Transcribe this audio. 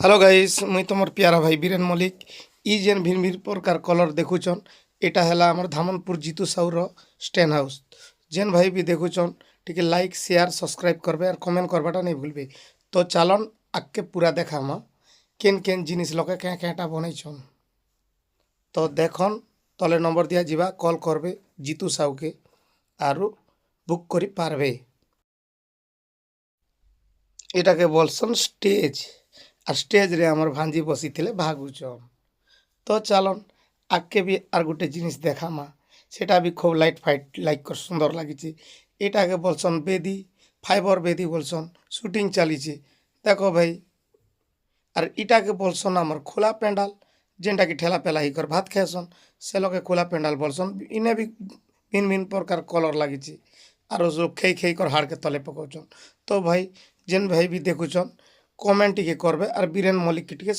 Hello guys मुई तुमर प्यारा भाई बीरेन मलिक। ई जेन भिन्न भिन्न प्रकार कलर देखुचन एटा हैला हमर धामनपुर जीतू साउर स्टेन हाउस। जेन भाई भी देखुचन ठीक लाइक शेयर सब्सक्राइब करबे और कमेंट करबाटा नहीं भूलबे। तो चलन आके पूरा देखामा केन केन जिनिस लगे क्या क्याटा बनईछन। तो देखन तले नंबर दिया जीवा कल करबे जीतू साहू के आरु बुक करी पारबे। एटाके बोलसन स्टेज আর স্টেজরে আমার ভাঞ্জি বসিলে ভাগুচন। তো চালন আগে বি আর গোটে জিনিস দেখামা সেটা বি খুব লাইট ফাইট লাইক কর সুন্দর লাগিছে। এটাকে বলছন বেদি ফাইবার বেদি বলছন শুটিং চালিছে দেখো ভাই। আর এটাকে বলছন আমার খোলা প্যান্ডাল যেটা কি ঠেলা পেলা কর ভাত খেয়েছন সে লোকে খোলা প্যান্ডাল বলছন। ইনে বি ভিন ভিন প্রকার কলর লাগিছে আর খেই খেই কর হাড়কে তলে পকাউছন। তো ভাই যেন ভাই বি দেখুছন কমেন্ট টিকে করবে আর বীরেন মল্লিক টিকে